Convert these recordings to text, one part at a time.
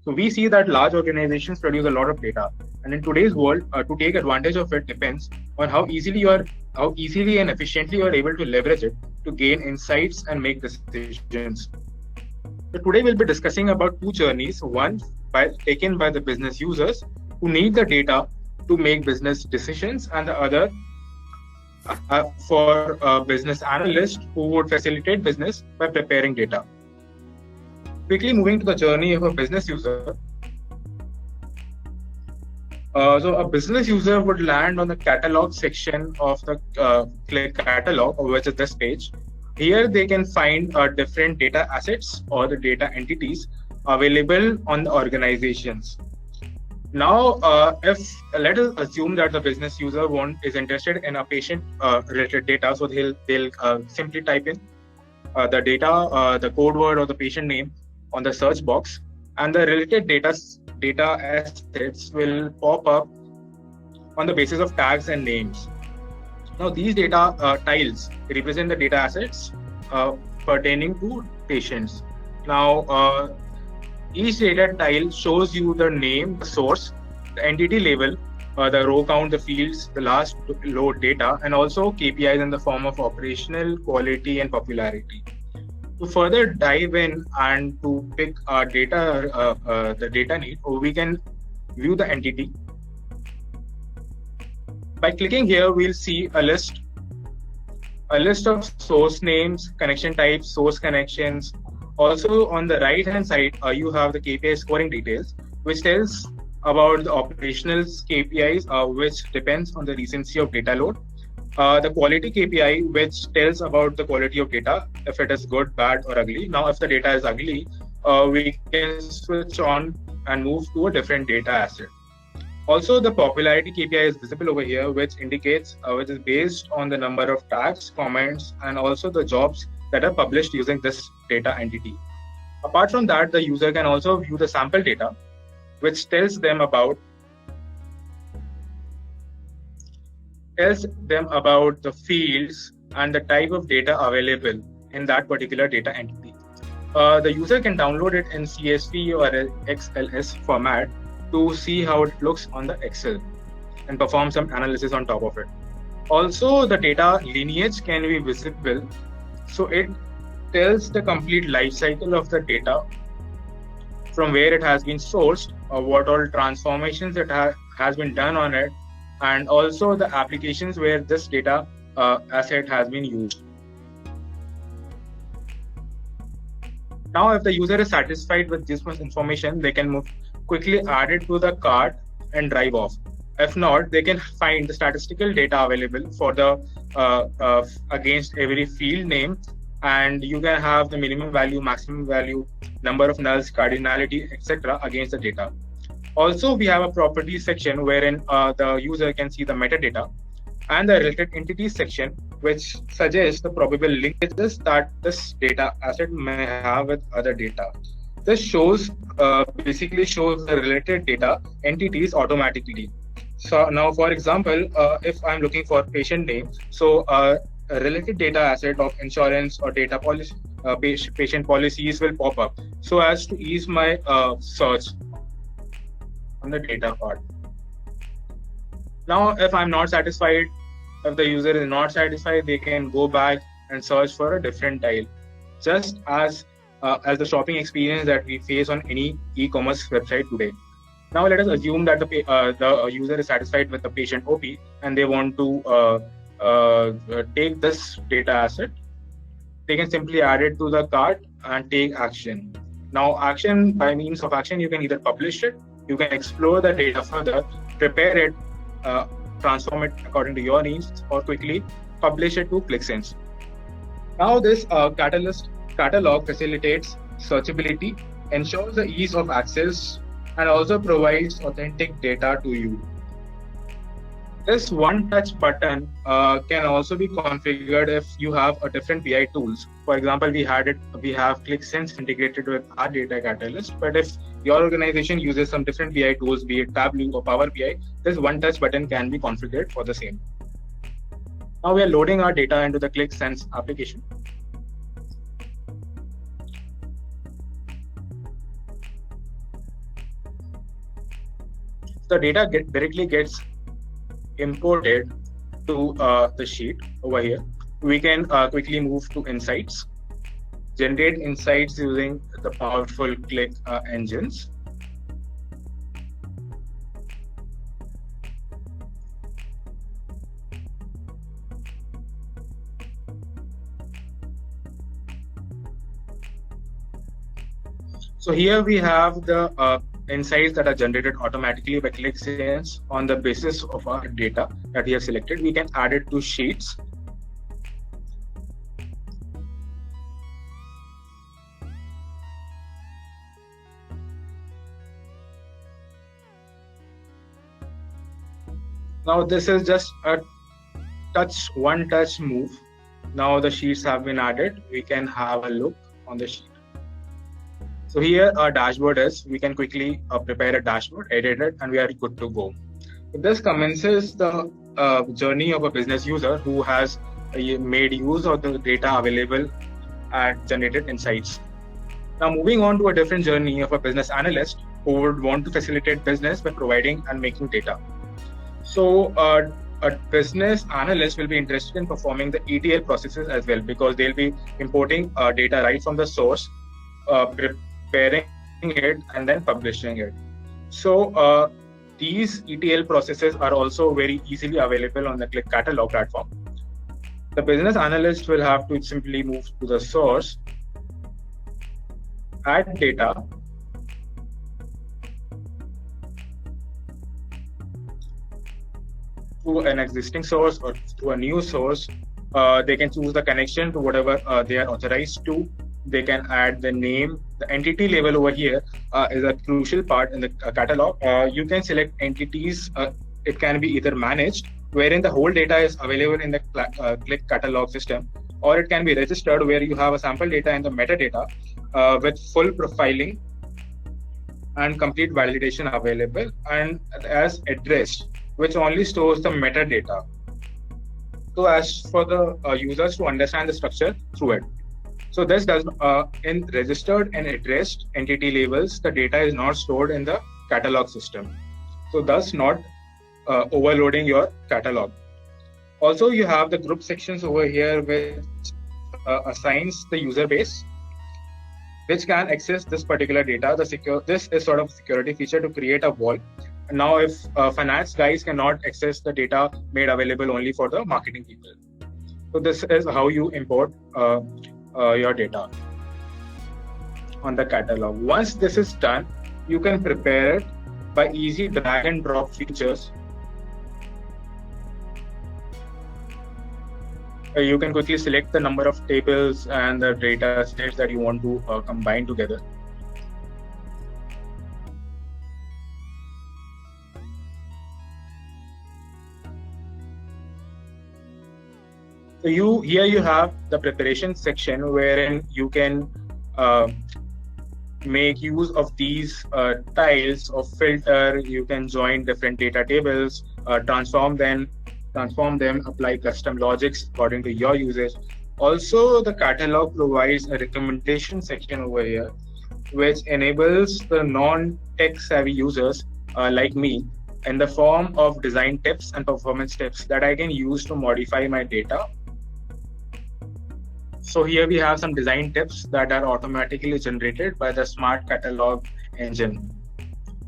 So we see that large organizations produce a lot of data, and in today's world, to take advantage of it depends on how easily and efficiently you are able to leverage it to gain insights and make decisions. So today we'll be discussing about two journeys: one taken by the business users who need the data to make business decisions, and the other for business analysts who would facilitate business by preparing data. Quickly moving to the journey of a business user. So a business user would land on the catalog section of the Qlik catalog, which is this page. Here they can find different data assets or the data entities available on the organizations. Now, if let us assume that the business user is interested in a patient related data, so they'll simply type in the data, the code word or the patient name on the search box, and the related data assets will pop up on the basis of tags and names. Now, these data tiles represent the data assets pertaining to patients. Now, each data tile shows you the name, the source, the entity label, the row count, the fields, the last load data, and also KPIs in the form of operational, quality, and popularity. To further dive in and to pick our data, the data need, we can view the entity. By clicking here, we'll see a list of source names, connection types, source connections. Also, on the right-hand side, you have the KPI scoring details, which tells about the operational KPIs, which depends on the recency of data load. The quality KPI, which tells about the quality of data, if it is good, bad, or ugly. Now, if the data is ugly, we can switch on and move to a different data asset. Also, the popularity KPI is visible over here, which indicates, which is based on the number of tags, comments, and also the jobs that are published using this data entity. Apart from that, the user can also view the sample data, which tells them about the fields and the type of data available in that particular data entity. The user can download it in CSV or XLS format to see how it looks on the Excel and perform some analysis on top of it. Also, the data lineage can be visible, so it tells the complete life cycle of the data, from where it has been sourced, or what all transformations it has been done on it, and also the applications where this data asset has been used. Now, if the user is satisfied with this much information, they can quickly add it to the cart and drive off. If not, they can find the statistical data available for the against every field name, and you can have the minimum value, maximum value, number of nulls, cardinality, etc. against the data. Also, we have a properties section wherein the user can see the metadata, and the related entities section, which suggests the probable linkages that this data asset may have with other data. This basically shows the related data entities automatically. So now, for example, if I'm looking for patient name, so a related data asset of insurance or data policy, patient policies will pop up, so as to ease my search on the data part. Now, if I'm not satisfied, if the user is not satisfied, they can go back and search for a different tile, just as the shopping experience that we face on any e-commerce website today. Now, let us assume that the user is satisfied with the patient OP and they want to take this data asset. They can simply add it to the cart and take action. Now, by means of action, you can either publish it, you can explore the data further, prepare it, transform it according to your needs, or quickly publish it to ClickSense. Now, this catalog facilitates searchability, ensures the ease of access, and also provides authentic data to you. This one-touch button can also be configured if you have a different BI tools. For example, we have ClickSense integrated with our data catalyst, but if your organization uses some different BI tools, be it Tableau or Power BI, this one-touch button can be configured for the same. Now we are loading our data into the ClickSense application. the data directly gets imported to the sheet over here. We can quickly move to insights, generate insights using the powerful Qlik engines. So here we have the insights that are generated automatically by Qlik Sense on the basis of our data that we have selected. We can add it to sheets. Now this is just a one touch move. Now the sheets have been added. We can have a look on the sheet. So here our dashboard is. We can quickly prepare a dashboard, edit it, and we are good to go. So this commences the journey of a business user who has made use of the data available and generated insights. Now moving on to a different journey of a business analyst who would want to facilitate business by providing and making data. So a business analyst will be interested in performing the ETL processes as well, because they'll be importing data right from the source, preparing it, and then publishing it. So these ETL processes are also very easily available on the Qlik Catalog platform. The business analyst will have to simply move to the source, add data, to an existing source or to a new source. They can choose the connection to whatever they are authorized to. They can add the name. The entity label over here is a crucial part in the catalog. You can select entities. It can be either managed, wherein the whole data is available in the Qlik catalog system, or it can be registered, where you have a sample data and the metadata with full profiling and complete validation available, and as addressed, which only stores the metadata. So as for the users to understand the structure through it. So this does in registered and addressed entity labels, the data is not stored in the catalog system. So thus not overloading your catalog. Also, you have the group sections over here, which assigns the user base, which can access this particular data. This is sort of security feature to create a wall. Now, if finance guys cannot access the data made available only for the marketing people. So this is how you import your data on the catalog. Once this is done, you can prepare it by easy drag and drop features. You can quickly select the number of tables and the data sets that you want to combine together. So here you have the preparation section, wherein you can make use of these tiles of filter. You can join different data tables, transform them, apply custom logics according to your usage. Also, the catalog provides a recommendation section over here, which enables the non-tech savvy users like me in the form of design tips and performance tips that I can use to modify my data. So here we have some design tips that are automatically generated by the smart catalog engine.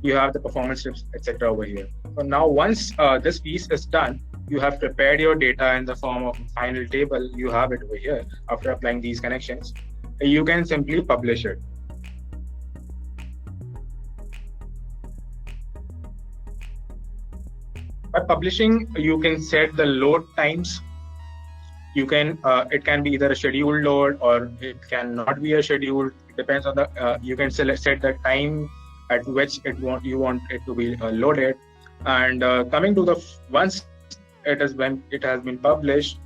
You have the performance tips, etc. over here. So now once this piece is done, you have prepared your data in the form of a final table. You have it over here. After applying these connections, you can simply publish it. By publishing, you can set the load times. You can it can be either a scheduled load or it cannot be a scheduled. It depends on the you can set the time at which you want it to be loaded. And coming to the once it has been published,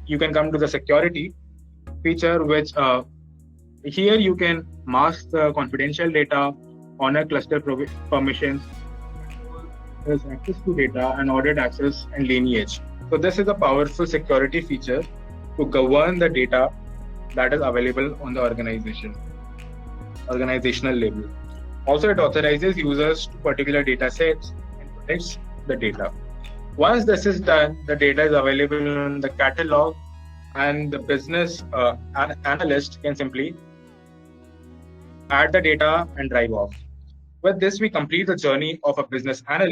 you can come to the security feature, which here you can mask the confidential data, honor cluster permissions, there's access to data, and audit access and lineage. So this is a powerful security feature to govern the data that is available on the organizational level. Also, it authorizes users to particular data sets collects the data. Once this is done, the data is available in the catalog, and the business analyst can simply add the data and drive off. With this, we complete the journey of a business analyst